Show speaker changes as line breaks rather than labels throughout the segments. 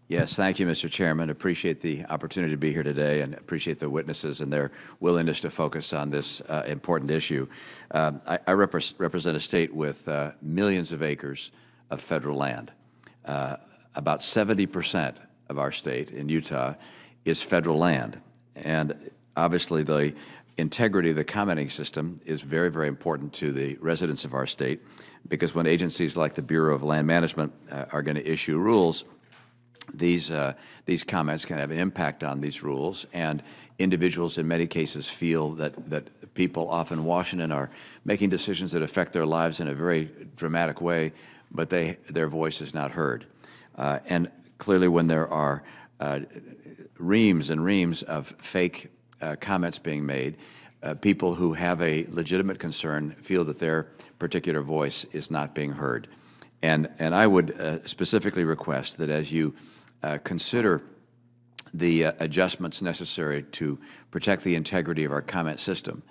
Yes, thank you, Mr. Chairman. Appreciate the opportunity to be here today and appreciate the witnesses and their willingness to focus on this important issue. I represent a state with millions of acres of federal land. About 70% of our state in Utah is federal land. And obviously the integrity of the commenting system is very, very important to the residents of our state, because when agencies like the Bureau of Land Management are going to issue rules, these comments can have an impact on these rules, and individuals in many cases feel that people often in Washington are making decisions that affect their lives in a very dramatic way, but their voice is not heard. And clearly when there are reams and reams of fake comments being made, people who have a legitimate concern feel that their particular voice is not being heard. And I would specifically request that as you consider the adjustments necessary to protect the integrity of our comment system,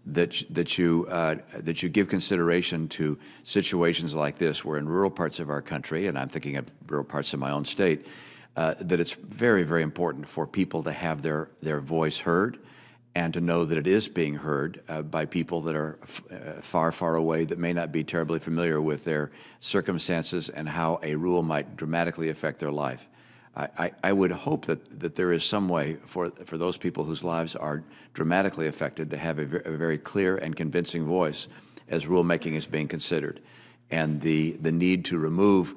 that you give consideration to situations like this, where in rural parts of our country, and I'm thinking of rural parts of my own state, that it's very, very important for people to have their voice heard, and to know that it is being heard by people that are far, far away, that may not be terribly familiar with their circumstances and how a rule might dramatically affect their life. I would hope that there is some way for those people whose lives are dramatically affected to have a very clear and convincing voice as rulemaking is being considered. And the need to remove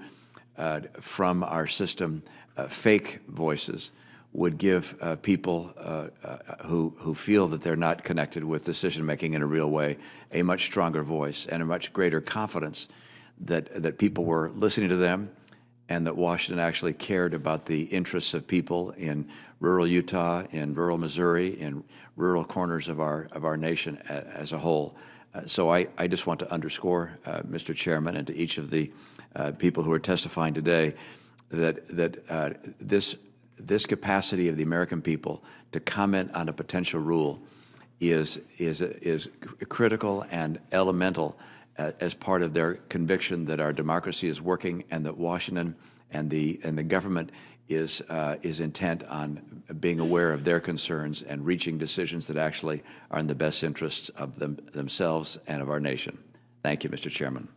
from our system fake voices would give people who feel that they're not connected with decision-making in a real way a much stronger voice and a much greater confidence that people were listening to them, and that Washington actually cared about the interests of people in rural Utah, in rural Missouri, in rural corners of our nation as a whole. So I just want to underscore, Mr. Chairman, and to each of the people who are testifying today, that this capacity of the American people to comment on a potential rule is critical and elemental as part of their conviction that our democracy is working, and that Washington and the government is intent on being aware of their concerns and reaching decisions that actually are in the best interests of themselves and of our nation. Thank you, Mr. Chairman.